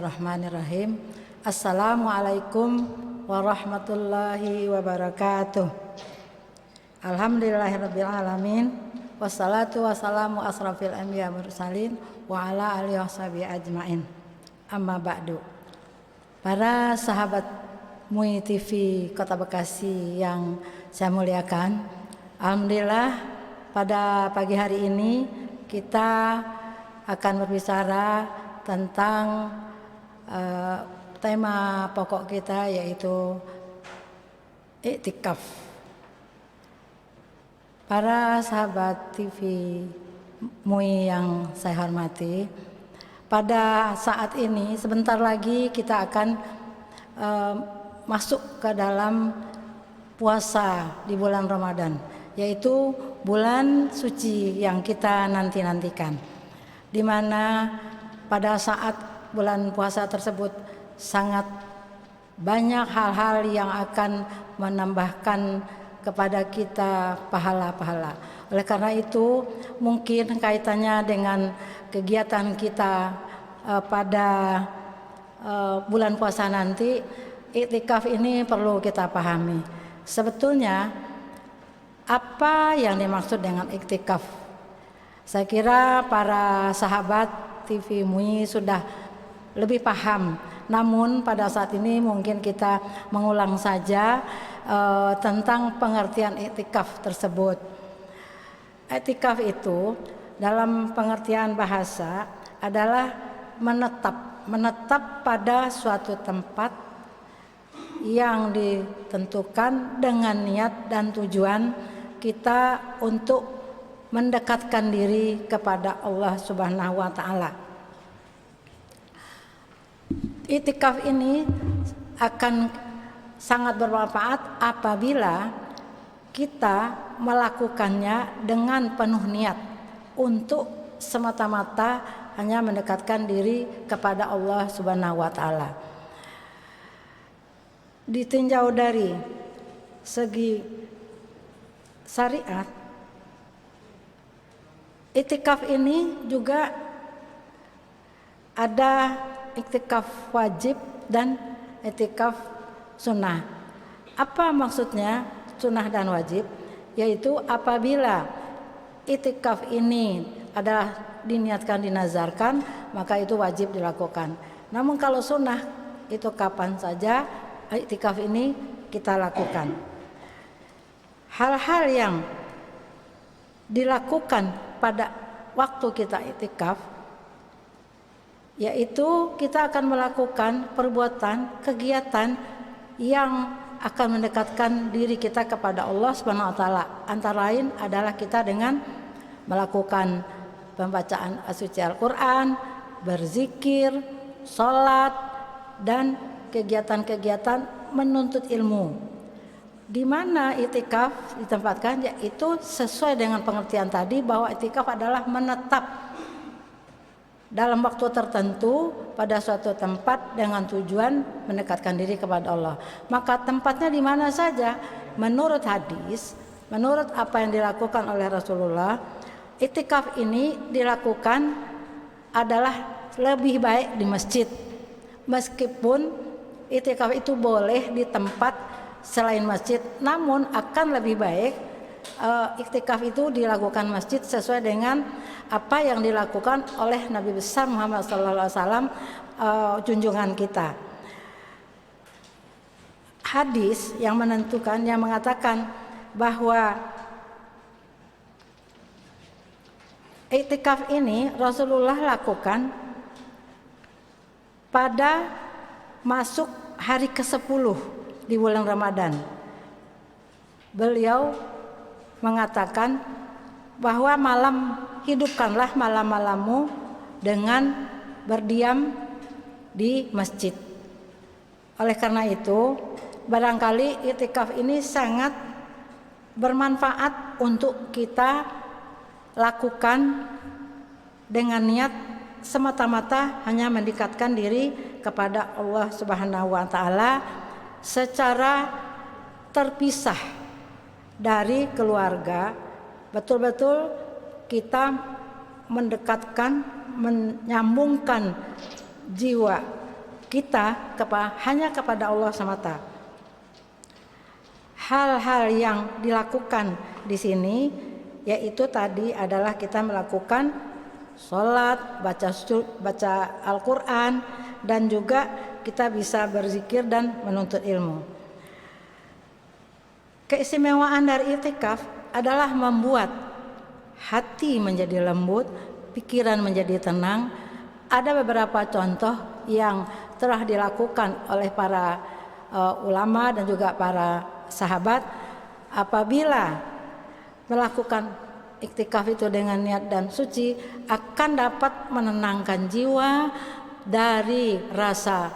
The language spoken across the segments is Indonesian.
Bismillahirrahmanirrahim. Assalamualaikum warahmatullahi wabarakatuh. Alhamdulillahirabbil alamin. Wassalatu wassalamu asrafil anbiya mursalin wa ala alihi washabihi ajmain. Amma ba'du. Para sahabat MUI TV Kota Bekasi yang saya muliakan, alhamdulillah pada pagi hari ini kita akan berbicara tentang tema pokok kita, yaitu iktikaf. Para sahabat TV MUI yang saya hormati, pada saat ini sebentar lagi kita akan masuk ke dalam puasa di bulan Ramadan, yaitu bulan suci yang kita nanti-nantikan, di mana pada saat bulan puasa tersebut sangat banyak hal-hal yang akan menambahkan kepada kita pahala-pahala. Oleh karena itu, mungkin kaitannya dengan kegiatan kita pada bulan puasa nanti, iktikaf ini perlu kita pahami. Sebetulnya apa yang dimaksud dengan iktikaf? Saya kira para sahabat TV MUI sudah lebih paham. Namun pada saat ini mungkin kita mengulang saja tentang pengertian iktikaf tersebut. Iktikaf itu dalam pengertian bahasa adalah menetap pada suatu tempat yang ditentukan dengan niat dan tujuan kita untuk mendekatkan diri kepada Allah Subhanahu wa taala. Iktikaf ini akan sangat bermanfaat apabila kita melakukannya dengan penuh niat untuk semata-mata hanya mendekatkan diri kepada Allah Subhanahu wa taala. Ditinjau dari segi syariat, iktikaf ini juga ada iktikaf wajib dan iktikaf sunnah. Apa maksudnya sunnah dan wajib? Yaitu apabila iktikaf ini adalah diniatkan, dinazarkan, maka itu wajib dilakukan. Namun kalau sunnah itu kapan saja iktikaf ini kita lakukan. Hal-hal yang dilakukan pada waktu kita iktikaf, yaitu kita akan melakukan perbuatan, kegiatan yang akan mendekatkan diri kita kepada Allah Subhanahu wa taala. Antara lain adalah kita dengan melakukan pembacaan suci Al-Qur'an, berzikir, salat, dan kegiatan-kegiatan menuntut ilmu. Di mana iktikaf ditempatkan, yaitu sesuai dengan pengertian tadi bahwa iktikaf adalah menetap dalam waktu tertentu pada suatu tempat dengan tujuan mendekatkan diri kepada Allah. Maka tempatnya di mana saja? Menurut hadis, menurut apa yang dilakukan oleh Rasulullah, iktikaf ini dilakukan adalah lebih baik di masjid. Meskipun iktikaf itu boleh di tempat selain masjid, namun akan lebih baik iktikaf itu dilakukan masjid sesuai dengan apa yang dilakukan oleh Nabi besar Muhammad SAW, junjungan kita. Hadis yang menentukan, yang mengatakan bahwa iktikaf ini Rasulullah lakukan pada masuk hari ke-10 di bulan Ramadan. Beliau mengatakan bahwa hidupkanlah malam-malammu dengan berdiam di masjid. Oleh karena itu, barangkali iktikaf ini sangat bermanfaat untuk kita lakukan dengan niat semata-mata hanya mendekatkan diri kepada Allah Subhanahu wa taala secara terpisah dari keluarga. Betul-betul kita mendekatkan, menyambungkan jiwa kita hanya kepada Allah semata. Hal-hal yang dilakukan di sini yaitu tadi adalah kita melakukan sholat, baca Al-Quran, dan juga kita bisa berzikir dan menuntut ilmu. Keistimewaan dari i'tikaf adalah membuat hati menjadi lembut, pikiran menjadi tenang. Ada beberapa contoh yang telah dilakukan oleh para ulama dan juga para sahabat. Apabila melakukan iktikaf itu dengan niat dan suci, akan dapat menenangkan jiwa dari rasa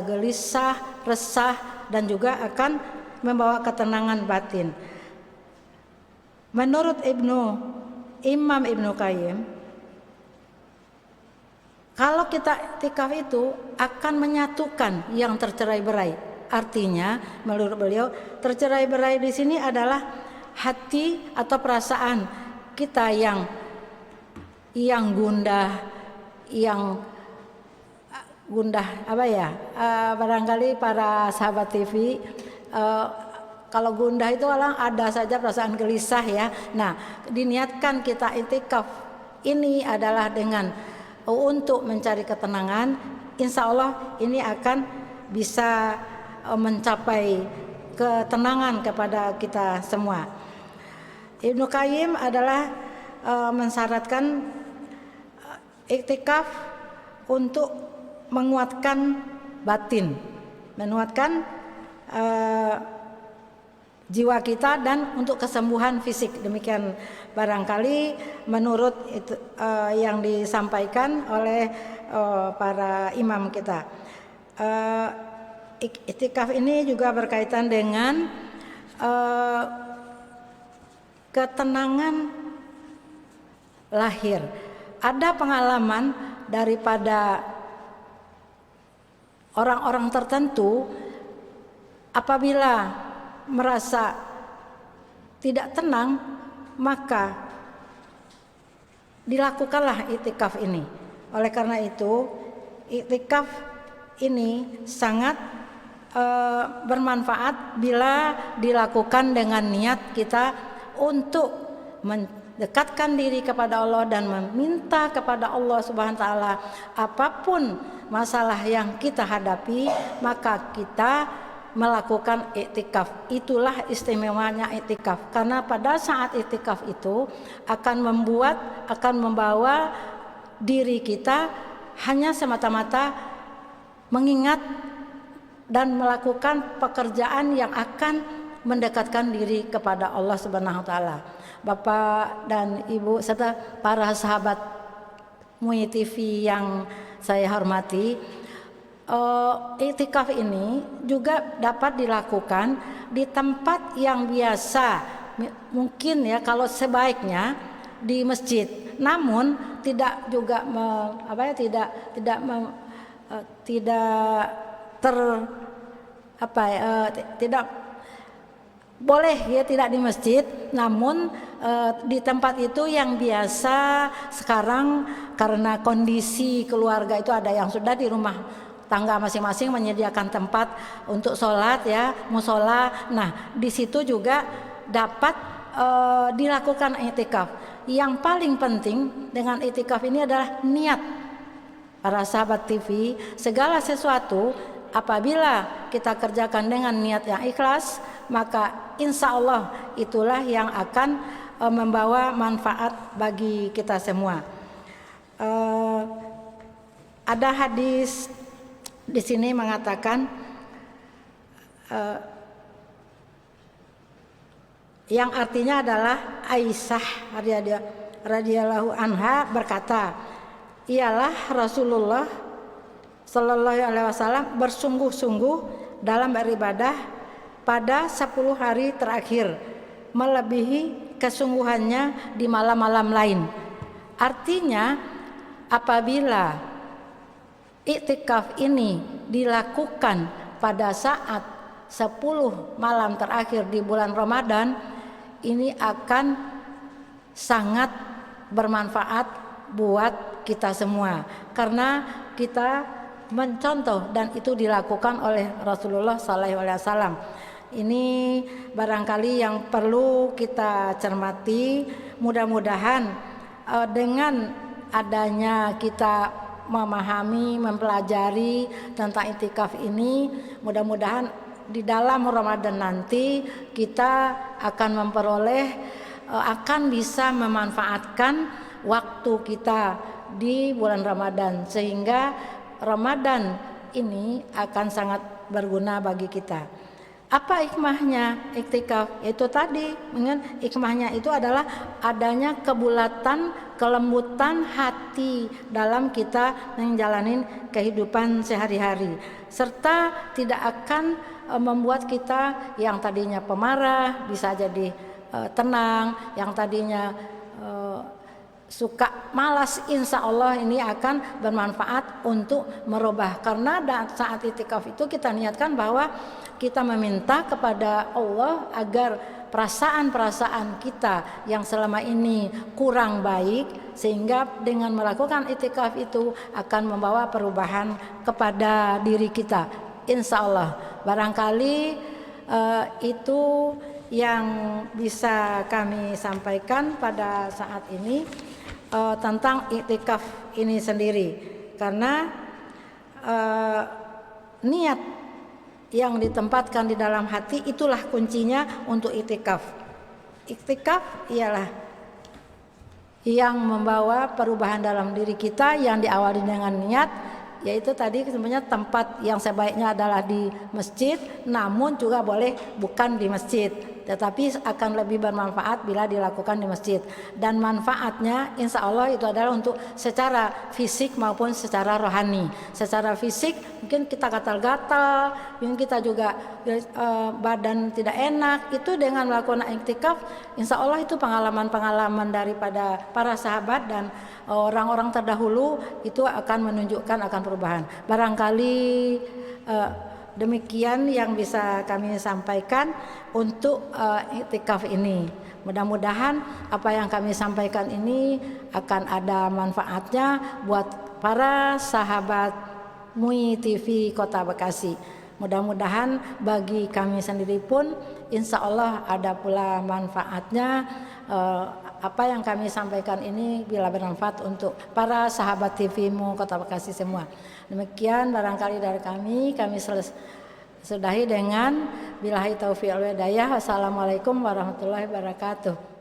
gelisah, resah, dan juga akan membawa ketenangan batin. Menurut Imam Ibnu Qayyim, kalau kita iktikaf itu akan menyatukan yang tercerai-berai. Artinya, menurut beliau, tercerai-berai di sini adalah hati atau perasaan kita yang gundah, barangkali para sahabat TV, kalau gundah itu ada saja perasaan gelisah ya. Nah, diniatkan kita i'tikaf ini adalah dengan untuk mencari ketenangan. Insya Allah ini akan bisa mencapai ketenangan kepada kita semua. Ibnu Qayyim adalah mensyaratkan i'tikaf untuk menguatkan batin, menguatkan jiwa kita, dan untuk kesembuhan fisik. Demikian barangkali menurut itu, yang disampaikan oleh para imam kita. I'tikaf ini juga berkaitan dengan ketenangan lahir. Ada pengalaman daripada orang-orang tertentu apabila merasa tidak tenang, maka dilakukanlah i'tikaf ini. Oleh karena itu, i'tikaf ini sangat bermanfaat bila dilakukan dengan niat kita untuk mendekatkan diri kepada Allah dan meminta kepada Allah Subhanahu wa taala apapun masalah yang kita hadapi, maka kita melakukan i'tikaf. Itulah istimewanya i'tikaf, karena pada saat i'tikaf itu akan membawa diri kita hanya semata-mata mengingat dan melakukan pekerjaan yang akan mendekatkan diri kepada Allah Subhanahu wa taala. Bapak dan Ibu serta para sahabat MUI TV yang saya hormati, i'tikaf ini juga dapat dilakukan di tempat yang biasa, mungkin ya kalau sebaiknya di masjid, namun tidak juga tidak boleh ya tidak di masjid, namun di tempat itu yang biasa. Sekarang karena kondisi keluarga itu ada yang sudah di rumah tangga masing-masing menyediakan tempat untuk sholat ya, musola. Nah, di situ juga dapat dilakukan i'tikaf. Yang paling penting dengan i'tikaf ini adalah niat. Para sahabat TV, segala sesuatu apabila kita kerjakan dengan niat yang ikhlas, maka insya Allah itulah yang akan membawa manfaat bagi kita semua. Ada hadis di sini mengatakan yang artinya adalah Aisyah radhiyallahu anha berkata, ialah Rasulullah Sallallahu Alaihi Wasallam bersungguh-sungguh dalam beribadah pada 10 hari terakhir, melebihi kesungguhannya di malam-malam lain. Artinya apabila i'tikaf ini dilakukan pada saat 10 malam terakhir di bulan Ramadan, ini akan sangat bermanfaat buat kita semua, karena kita mencontoh dan itu dilakukan oleh Rasulullah SAW. Ini barangkali yang perlu kita cermati. Mudah-mudahan dengan adanya kita memahami, mempelajari tentang iktikaf ini, mudah-mudahan di dalam Ramadan nanti kita akan memperoleh, akan bisa memanfaatkan waktu kita di bulan Ramadan, sehingga Ramadan ini akan sangat berguna bagi kita. Apa hikmahnya iktikaf? Itu tadi, hikmahnya itu adalah adanya kebulatan, kelembutan hati dalam kita menjalani kehidupan sehari-hari, serta tidak akan membuat kita yang tadinya pemarah bisa jadi tenang, yang tadinya suka malas, insya Allah ini akan bermanfaat untuk merubah. Karena saat itikaf itu kita niatkan bahwa kita meminta kepada Allah agar perasaan-perasaan kita yang selama ini kurang baik, sehingga dengan melakukan itikaf itu akan membawa perubahan kepada diri kita, insya Allah. Barangkali itu yang bisa kami sampaikan pada saat ini tentang iktikaf ini sendiri, karena niat yang ditempatkan di dalam hati itulah kuncinya untuk iktikaf. Iktikaf ialah yang membawa perubahan dalam diri kita yang diawali dengan niat, yaitu tadi sebenarnya tempat yang sebaiknya adalah di masjid, namun juga boleh bukan di masjid, tetapi akan lebih bermanfaat bila dilakukan di masjid. Dan manfaatnya insya Allah itu adalah untuk secara fisik maupun secara rohani. Secara fisik mungkin kita gatal-gatal, mungkin kita juga badan tidak enak, itu dengan melakukan iktikaf insya Allah itu pengalaman-pengalaman daripada para sahabat dan orang-orang terdahulu itu akan menunjukkan akan perubahan. Barangkali demikian yang bisa kami sampaikan untuk iktikaf ini. Mudah-mudahan apa yang kami sampaikan ini akan ada manfaatnya buat para sahabat MUI TV Kota Bekasi. Mudah-mudahan bagi kami sendiri pun insya Allah ada pula manfaatnya. Apa yang kami sampaikan ini bila bermanfaat untuk para sahabat TV-mu Kota Bekasi semua. Demikian barangkali dari kami sudahi dengan billahi taufiq wal hidayah. Wassalamualaikum warahmatullahi wabarakatuh.